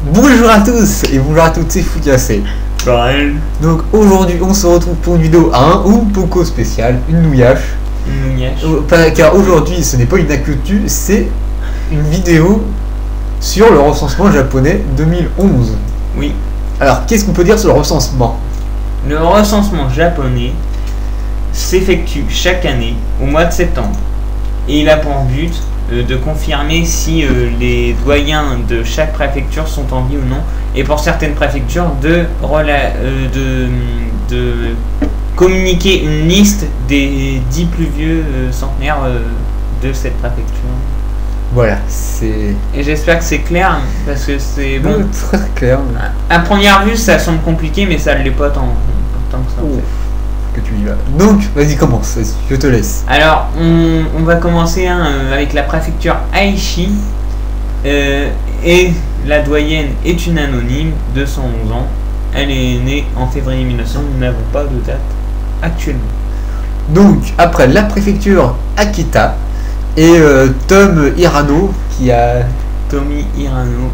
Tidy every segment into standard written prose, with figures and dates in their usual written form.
Bonjour à tous et bonjour à toutes, c'est Foucassé. Donc aujourd'hui on se retrouve pour une vidéo à un ou poco spécial, une nouillache. Car aujourd'hui ce n'est pas une actu, c'est une vidéo sur le recensement japonais 2011. Oui. Alors qu'est-ce qu'on peut dire sur le recensement? Le recensement japonais s'effectue chaque année au mois de septembre et il a pour but de confirmer si les doyens de chaque préfecture sont en vie ou non, et pour certaines préfectures de communiquer une liste des 10 plus vieux centenaires de cette préfecture. Voilà, c'est... Et j'espère que c'est clair, parce que c'est bon. Très clair. À première vue ça semble compliqué, mais ça ne l'est pas tant que ça. En fait. Que tu y vas. Donc, vas-y, commence, je te laisse. Alors, on va commencer avec la préfecture Aichi. Et la doyenne est une anonyme de 111 ans. Elle est née en février 1900. Nous n'avons pas de date actuellement. Donc, après la préfecture Akita et Tom Hirano qui a... Tomi Hirano.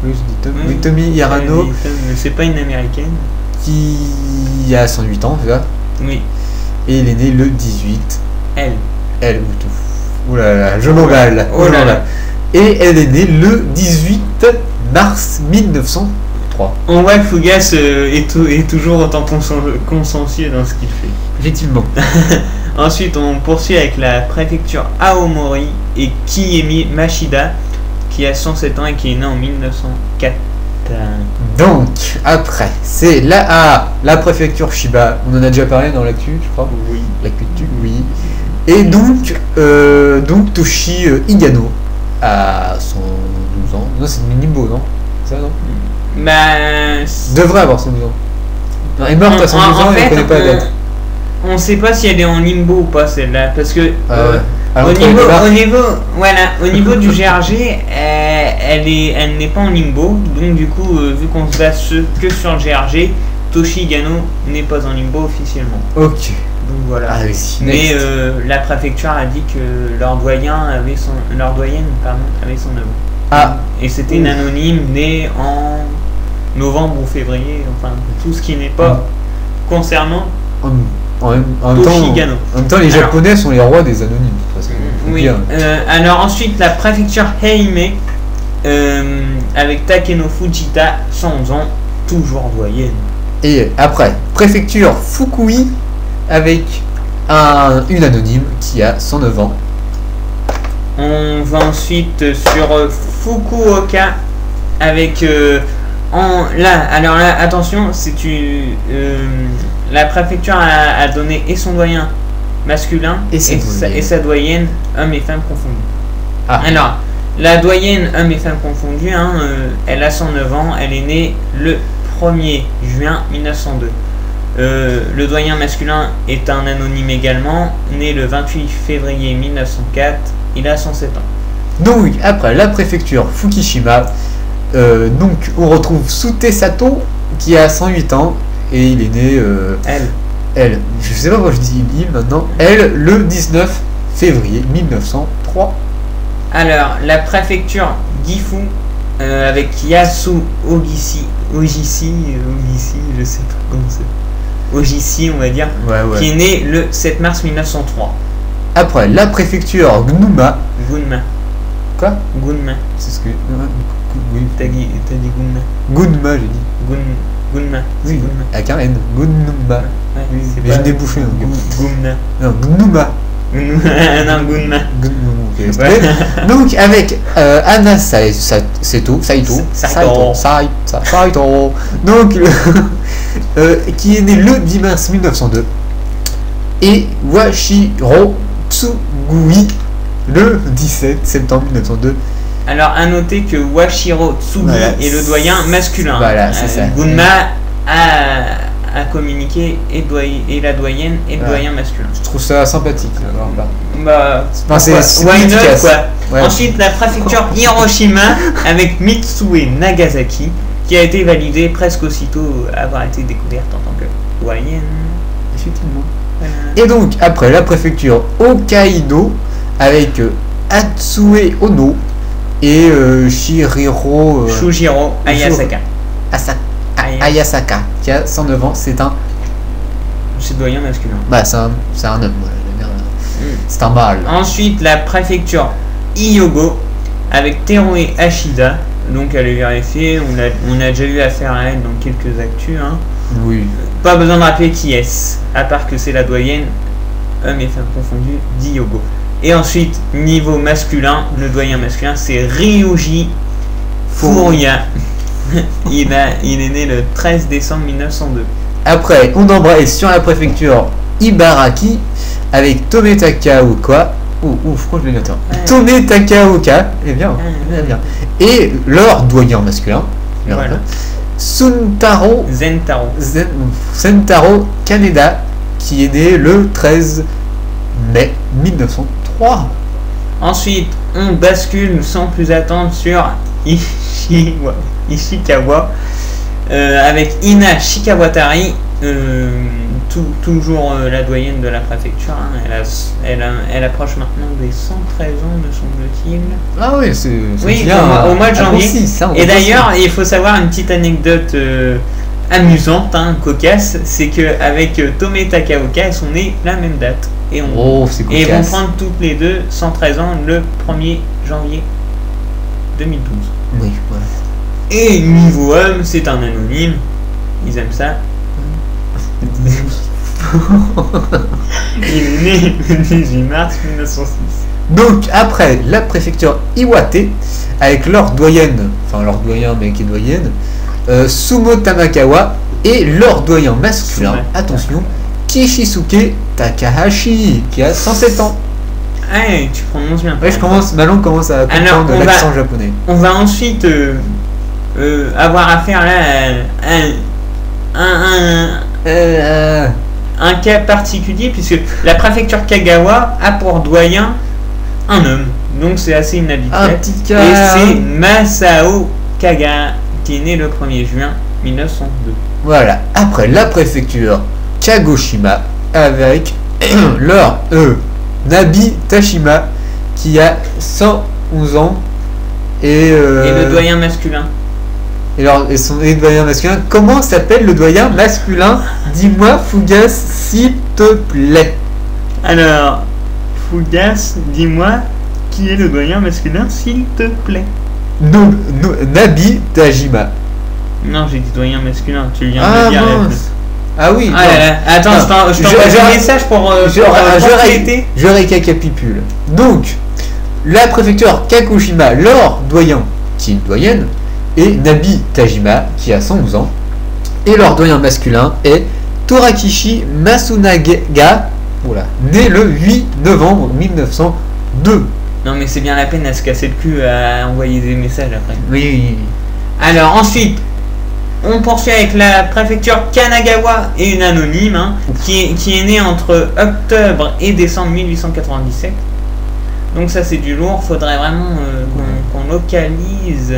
Oui, je dis Tom. Oui, Tomi Hirano. C'est pas une américaine. Qui a 108 ans, c'est ça? Oui. Et il est né le 18. Elle ou tout. Ouh là là, je m'emballe. Oh là là. Et elle est née le 18 mars 1903. On voit que Fugas est toujours autant consciencieux dans ce qu'il fait. Effectivement. Ensuite, on poursuit avec la préfecture Aomori et Kiemi Mashida, qui a 107 ans et qui est né en 1904. Donc, après, c'est la préfecture Shiba. On en a déjà parlé dans l'actu, je crois. Oui. L'actu, oui. Et donc Toshi Higano à 112 ans. Non, c'est une Nimbo, non? C'est ça, non? Bah... Devrait avoir 112 ans. Non, elle est morte à 112 ans et on connaît pas la date. On sait pas si elle est en limbo ou pas, celle-là, parce que au niveau du GRG, elle n'est pas en limbo, donc du coup, vu qu'on se base que sur le GRG, Toshi Higano n'est pas en limbo officiellement. Ok. Donc voilà. Ah, oui, mais la préfecture a dit que leur doyenne avait son 9 ans. Ah. Et c'était une anonyme née en novembre ou février, enfin tout ce qui n'est pas concernant en même temps, les Japonais sont les rois des anonymes. Oui. Alors ensuite, la préfecture Heime avec Takeno Fujita, 111 ans, toujours doyenne. Et après, préfecture Fukui avec une anonyme qui a 109 ans. On va ensuite sur Fukuoka avec alors là, attention, c'est la préfecture a donné et son doyen masculin et sa doyenne homme et femme confondus. Ah. Alors, la doyenne homme et femme confondus, elle a 109 ans, elle est née le 1er juin 1902. Le doyen masculin est un anonyme également, né le 28 février 1904, il a 107 ans. Donc, après la préfecture Fukushima, donc on retrouve Sute Sato qui a 108 ans et il est né elle, je sais pas pourquoi je dis il maintenant, elle le 19 février 1903. Alors la préfecture Gifu avec Yasu Ogishi, je sais pas comment c'est, Ogishi on va dire, qui est né le 7 mars 1903. Après la préfecture Gunma. Quoi? Gunma. C'est ce que... Oui. T'as dit Gunma. Gunma, j'ai dit. Gunma. Oui, Gunma. Avec un N. Gunma. Ouais, oui, mais j'ai débouché. Gunma. Non, Gunma. Non, Gunma. Okay. Ouais. Donc, avec Anna Saito. Donc, qui est né le 10 mars 1902. Et Washiro Tsugui le 17 septembre 1902. Alors à noter que Washiro Tsugi est le doyen masculin. Voilà, c'est ça. Gunma a communiqué et la doyenne et le doyen masculin. Je trouve ça sympathique. C'est why not, quoi. Ouais. Ensuite, la préfecture Hiroshima avec Mitsue Nagasaki, qui a été validée presque aussitôt avoir été découverte en tant que doyenne. Effectivement. Et donc, après la préfecture Hokkaido avec Hatsue Ono et Shihiro Shujiro Ayasaka. Ayasaka, qui a 109 ans. C'est un... C'est doyen masculin. Bah, c'est un homme. Ouais, c'est un mâle. Ensuite, la préfecture Hyogo avec Teruo Ashida. Donc, elle est vérifiée. On a déjà eu affaire à elle dans quelques actus. Hein. Oui. Pas besoin de rappeler qui est-ce, à part que c'est la doyenne, hommes et femmes confondus, d'Hyogo. Et ensuite, niveau masculin, le doyen masculin, c'est Ryuji Furuya. il est né le 13 décembre 1902. Après, on embraye sur la préfecture Ibaraki avec Tome Takaoka. Ouf, je vais noter. Tome Takaoka, bien. Et leur doyen masculin, Voilà. Zentaro Kaneda, qui est né le 13 mai 1903. Ensuite, on bascule sans plus attendre sur Ishikawa avec Ina Shikawatari, toujours la doyenne de la préfecture. Hein. Elle approche maintenant des 113 ans, me semble-t-il. Ah oui, c'est oui, bien, au mois de janvier. Et d'ailleurs, il faut savoir une petite anecdote amusante, hein, cocasse, c'est qu'avec Tome Takaoka, elles sont nées la même date. Et vont prendre toutes les deux 113 ans le 1er janvier 2012. Oui, voilà. Et niveau homme, c'est un anonyme. Ils aiment ça. Il est né le 18 mars 1906. Donc après la préfecture Iwate avec leur doyenne, enfin leur doyen mais qui est doyenne, Sumo Tamakawa, et leur doyen masculin, attention, Kishisuke Takahashi, qui a 107 ans. Ah, tu prononces bien. Ouais, ma langue commence à comprendre l'accent japonais. On va ensuite avoir affaire là à un cas particulier, puisque la préfecture Kagawa a pour doyen un homme, donc c'est assez inhabituel. Un petit cas. Et c'est Masao Kaga, qui est né le 1er juin 1902. Voilà, après la préfecture Kagoshima avec leur Nabi Tashima, qui a 111 ans, et le doyen masculin. Et son doyen masculin, comment s'appelle le doyen masculin? Dis-moi, Fougas, s'il te plaît. Alors, Fougas, dis-moi qui est le doyen masculin, s'il te plaît. Nabi Tajima. Non, j'ai dit doyen masculin, tu viens de le dire. Ah oui. Ah là là. Attends, je t'envoie un message pour je récapitule. Donc, la préfecture Kagoshima, leur doyen, qui est une doyenne, et Nabi Tajima, qui a 111 ans, et leur doyen masculin est Torakishi Masunaga, né le 8 novembre 1902. Non mais c'est bien la peine à se casser le cul à envoyer des messages après. Oui. Alors ensuite, on poursuit avec la préfecture Kanagawa et une anonyme, hein, qui est née entre octobre et décembre 1897. Donc ça c'est du lourd, faudrait vraiment qu'on localise.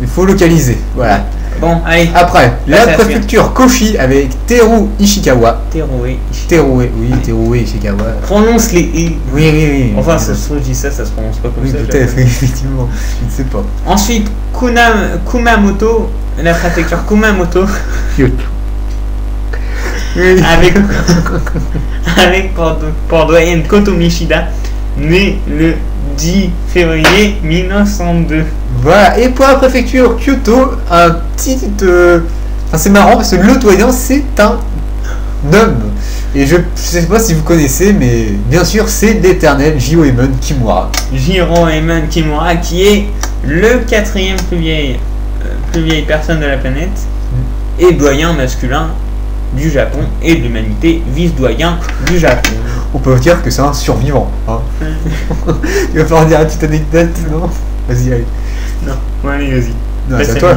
Il faut localiser, voilà. Bon, allez. Après, la préfecture Koshi avec Teruo Ishikawa. Teruo Ishikawa. Prononce les i. Oui. Enfin, ça se dit ça se prononce pas comme ça. Oui, peut-être, effectivement. Je ne sais pas. Ensuite, Kumamoto, la préfecture Kumamoto. avec pour doyenne Kotomishida, né le 10 février 1902. Voilà, et pour la préfecture Kyoto, un petit... c'est marrant parce que le doyen, c'est un homme. Et je sais pas si vous connaissez, mais bien sûr, c'est l'éternel Jiroemon Kimura. Jiroemon Kimura, qui est le 4e plus vieille personne de la planète, et doyen masculin du Japon et de l'humanité, vice-doyen du Japon. On peut dire que c'est un survivant. Hein. Il va falloir dire une petite anecdote, non? Vas-y, allez. Non, bon, allez, vas-y. Non, c'est toi.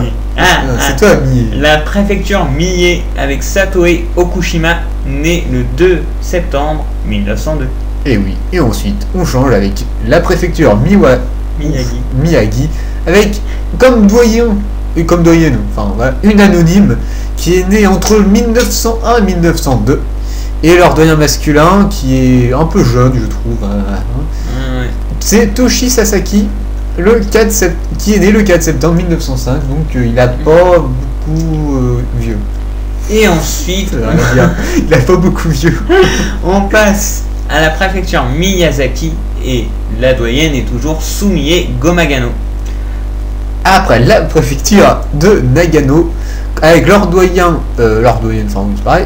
C'est toi, Mie. La préfecture Mie avec Satoe Okushima, né le 2 septembre 1902. Et oui, et ensuite, on change avec la préfecture Miyagi, avec comme doyen, et comme doyenne, enfin voilà, une anonyme qui est née entre 1901 et 1902. Et leur doyen masculin, qui est un peu jeune, je trouve, c'est Toshi Sasaki, qui est né le 4 septembre 1905, donc il a pas beaucoup vieux. Et ensuite, Il a pas beaucoup vieux. on passe à la préfecture Miyazaki et la doyenne est toujours Sumie Gomagano. Après la préfecture de Nagano, avec leur doyenne, enfin c'est pareil,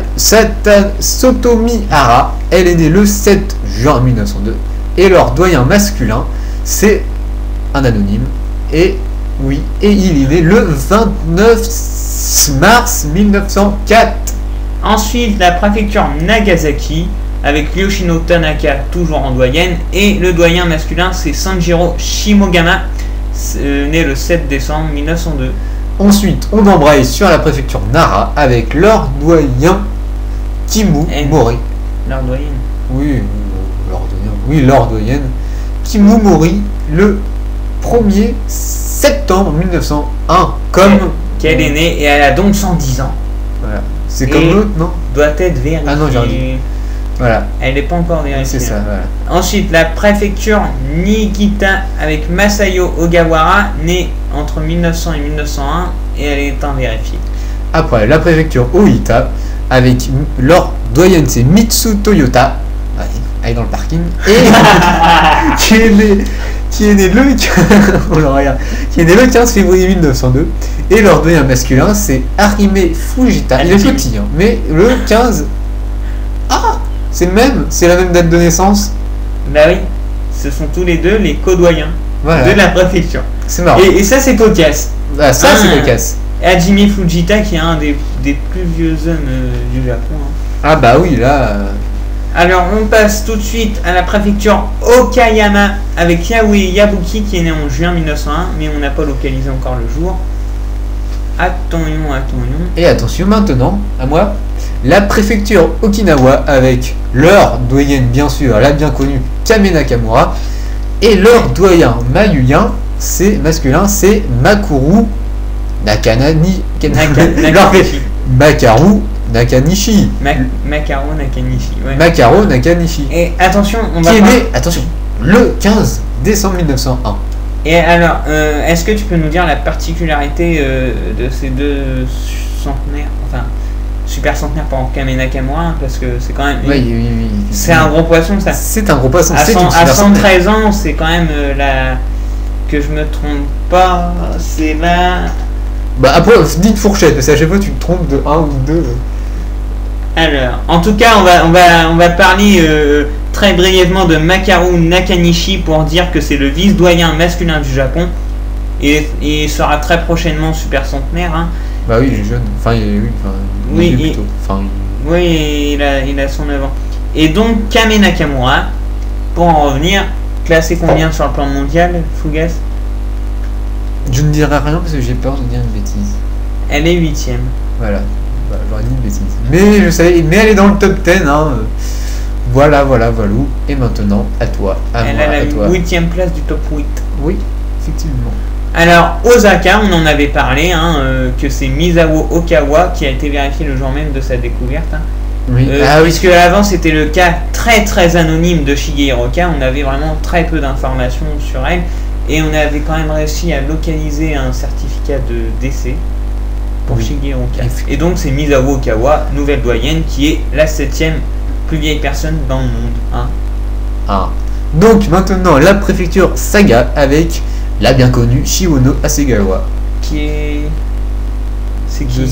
Sotomi Hara, elle est née le 7 juin 1902, et leur doyen masculin, c'est un anonyme, et il est né le 29 mars 1904. Ensuite, la préfecture Nagasaki, avec Yoshino Tanaka, toujours en doyenne, et le doyen masculin, c'est Sanjiro Shimogama, né le 7 décembre 1902. Ensuite, on embraye sur la préfecture Nara avec leur doyen Kimu Mori. Leur doyenne. Leur doyenne Kimu Mori le 1er septembre 1901. Qu'elle est née et elle a donc 110 ans. Voilà. C'est comme l'autre, non? Doit être vérifiée. Ah non, j'ai dit. Voilà. Elle n'est pas encore vérifiée. C'est ça, voilà. Ensuite, la préfecture Niigata avec Masayo Ogawara, née entre 1900 et 1901, et elle est invérifiée. Après, la préfecture Oita avec leur doyenne, c'est Mitsu Toyota. Elle est dans le parking. Et qui est né le 15 février 1902. Et leur doyen masculin, c'est Arime Fujita. Il est petit, hein, mais le 15. Ah, c'est la même date de naissance. Bah oui, ce sont tous les deux les co-doyens de la préfecture. C'est marrant. Et ça, c'est cocasse. Ah, ça, c'est cocasse. Hajime Fujita, qui est un des plus vieux hommes du Japon. Hein. Ah bah oui, là... Alors, on passe tout de suite à la préfecture Okayama avec Yaoi Yabuki, qui est né en juin 1901, mais on n'a pas localisé encore le jour. Attendons. Et attention maintenant, à moi, la préfecture Okinawa avec leur doyenne, bien sûr, la bien connue Kame Nakamura, et leur doyen mayuyen, c'est masculin, c'est Makuru Nakanishi. Makaru Nakanishi. Makaro Nakanishi. Ouais. Makaro Nakanishi. Et attention, qui est né, le 15 décembre 1901. Et alors, est-ce que tu peux nous dire la particularité de ces deux centenaires, enfin, super centenaires pour Kame Nakamura, parce que c'est quand même... Oui. C'est un gros poisson, ça. C'est un gros poisson. À 113 ans, c'est quand même que je me trompe pas, c'est là... Bah après, dites fourchette, parce qu'à chaque fois tu te trompes de 1 ou 2. Alors, en tout cas, on va parler très brièvement de Makaru Nakanishi pour dire que c'est le vice-doyen masculin du Japon et il sera très prochainement super centenaire. Hein. Bah oui, il est jeune. Enfin, il est plutôt. Enfin, oui, il a 109 ans. Et donc, Kame Nakamura, pour en revenir, classé combien sur le plan mondial, Fougas? Je ne dirai rien parce que j'ai peur de dire une bêtise. Elle est 8ème. Voilà. Bah, j'aurais dit une bêtise. Mais je savais, mais elle est dans le top 10. Hein. Voilà. Et maintenant, à toi. Elle a la 8ème place du top 8. Oui, effectivement. Alors, Osaka, on en avait parlé, hein, que c'est Misawa Okawa qui a été vérifié le jour même de sa découverte. Hein. Oui. Puisque avant, c'était le cas très très anonyme de Shigeru Oka. On avait vraiment très peu d'informations sur elle. Et on avait quand même réussi à localiser un certificat de décès pour Shigeru Oka. Et donc c'est Misawa Okawa, nouvelle doyenne, qui est la 7ème plus vieille personne dans le monde. Hein. Ah. Donc maintenant la préfecture Saga avec la bien connue Shihono Hasegawa. Qui est... C'est qui?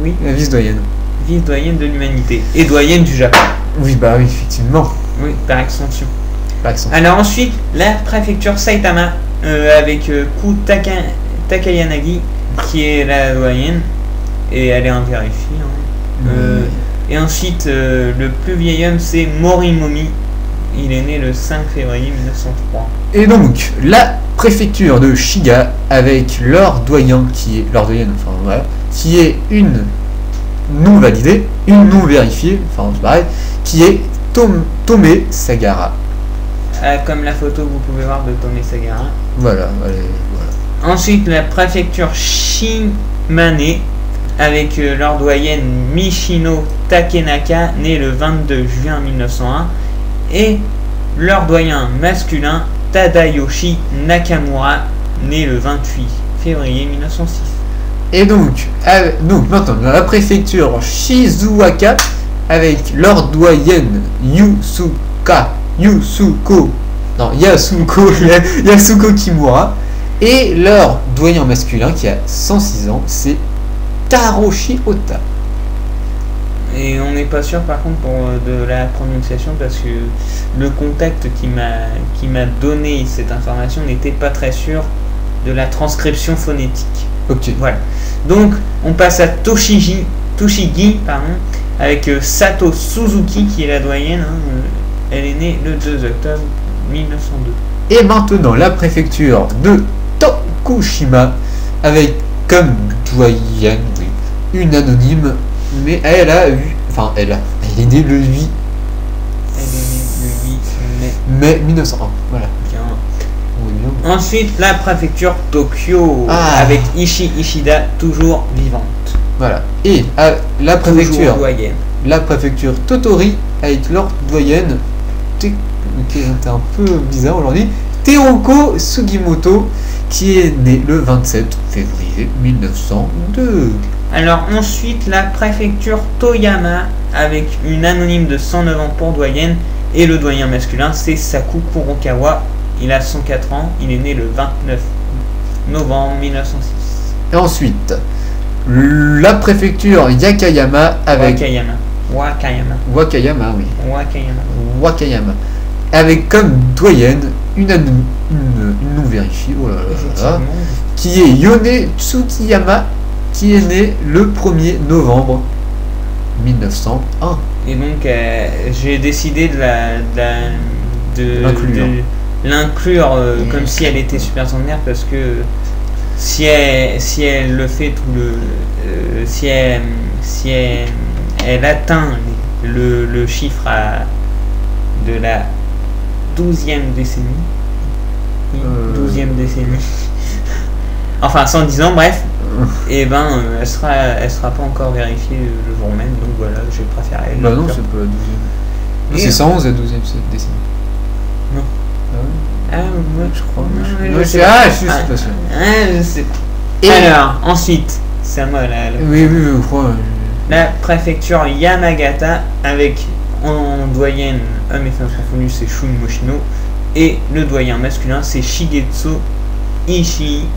Oui. La vice-doyenne. Vice-doyenne de l'humanité. Et doyenne du Japon. Oui, bah oui, effectivement. Oui, par extension. Alors ensuite, la préfecture Saitama avec Ku Takayanagi qui est la doyenne et elle est invérifiée. Hein. Et ensuite, le plus vieil homme c'est Morimomi. Il est né le 5 février 1903. Et donc, la préfecture de Shiga avec leur doyen qui est leur doyenne, enfin voilà, qui est une non validée, une non vérifiée, enfin c'est pareil, qui est Tome Sagara. Comme la photo que vous pouvez voir de Tome Sagara. Voilà. Ensuite, la préfecture Shimane avec leur doyenne Michino Takenaka, né le 22 juin 1901, et leur doyen masculin Tadayoshi Nakamura, né le 28 février 1906. Et donc maintenant dans la préfecture Shizuoka avec leur doyenne Yasuko Kimura et leur doyen masculin qui a 106 ans, c'est Taroshi Ota. Et on n'est pas sûr par contre de la prononciation parce que le contact qui m'a donné cette information n'était pas très sûr de la transcription phonétique. Ok. Voilà. Donc on passe à Toshigi avec Sato Suzuki qui est la doyenne. Elle est née le 2 octobre 1902. Et maintenant la préfecture de Tokushima avec comme doyenne une anonyme, mais elle est née le 8 mai 1901. Voilà. Bien. Ensuite, la préfecture Tokyo avec Ishii Ishida, toujours vivante. Voilà. Et la préfecture Totori avec leur doyenne qui est un peu bizarre aujourd'hui, Teroko Sugimoto, qui est née le 27 février 1902. Alors ensuite, la préfecture Toyama avec une anonyme de 109 ans pour doyenne, et le doyen masculin c'est Saku Kurokawa, il a 104 ans, il est né le 29 novembre 1906. Et ensuite, la préfecture Yakayama avec Wakayama avec comme doyenne une non vérifiée, qui est Yone Tsukiyama, qui est née le 1er novembre 1901. Et donc j'ai décidé de l'inclure comme si elle était super centenaire, parce que si elle le fait tout le si elle atteint le chiffre de la 12e décennie, 12e décennie, enfin 110 ans, bref, et ben elle sera pas encore vérifiée le jour même, donc voilà, j'ai préféré. Bah non, c'est pas la 12e. Non, c'est 111 la 12e décennie. Non. Ah ouais, je crois. Je sais pas sûr. Je sais. Et alors, ensuite, c'est à moi là. Oui, je crois. La préfecture Yamagata avec en doyenne homme et femme confondus, c'est Shun Moshino, et le doyen masculin c'est Shigetsu Ishii.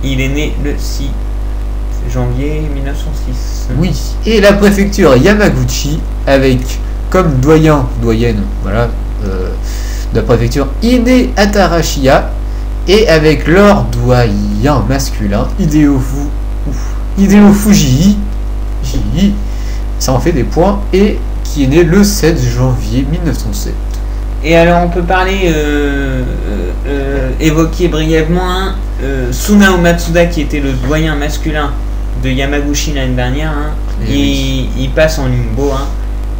Il est né le 6 janvier 1906. Oui, et la préfecture Yamaguchi avec comme doyenne, voilà, de la préfecture Ine Atarashia, et avec leur doyen masculin Hideo Fujii, ça en fait des points, et qui est né le 7 janvier 1907. Et alors on peut parler, évoquer brièvement Sunao Matsuda, qui était le doyen masculin de Yamaguchi l'année dernière, il passe en limbo,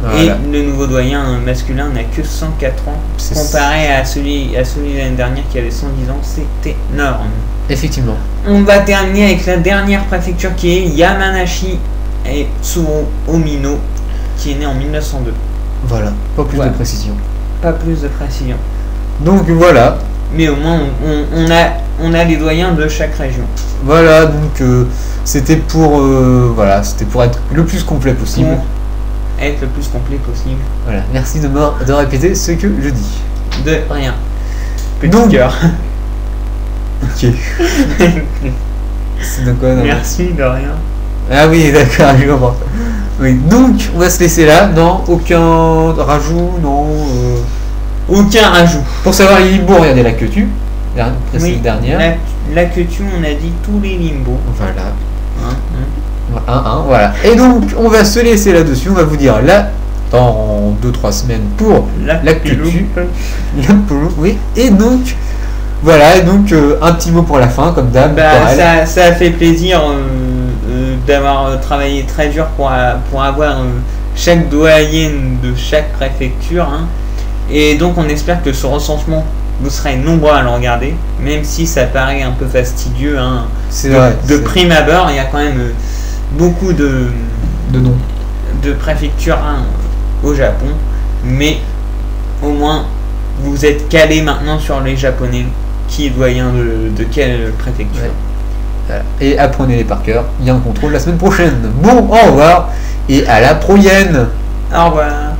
voilà. Et le nouveau doyen masculin n'a que 104 ans, comparé à celui de l'année dernière qui avait 110 ans, c'est énorme. Effectivement. On va terminer avec la dernière préfecture qui est Yamanashi et Tsuro Omino, qui est né en 1902. Voilà, pas plus de précision. Pas plus de précision. Donc voilà. Mais au moins on a les doyens de chaque région. Voilà, donc c'était pour être le plus complet possible. Être le plus complet possible. Voilà, merci de répéter ce que je dis. De rien. Petit cœur. Ok. C'est de quoi, non? Merci, de rien. Ah oui, d'accord, je comprends. Oui, donc on va se laisser là. Non, aucun rajout, non. Aucun rajout. Pour savoir les limbos, regardez la queue-tu. Dernière. La queue-tu, on a dit tous les limbos. Voilà. Voilà. Et donc on va se laisser là-dessus. On va vous dire là dans 2-3 semaines pour la queue-tu. Oui. Et donc voilà. Et donc un petit mot pour la fin, comme d'hab. Ça a fait plaisir d'avoir travaillé très dur pour avoir chaque doyenne de chaque préfecture. Et donc on espère que ce recensement, vous serez nombreux à le regarder, même si ça paraît un peu fastidieux. De prime abord, il y a quand même beaucoup de noms de préfectures au Japon, mais au moins vous êtes calé maintenant sur les japonais. Qui est doyen de quelle préfecture. Ouais. Voilà. Et apprenez-les par cœur. Il y a un contrôle la semaine prochaine. Bon, au revoir et à la prochaine. Au revoir.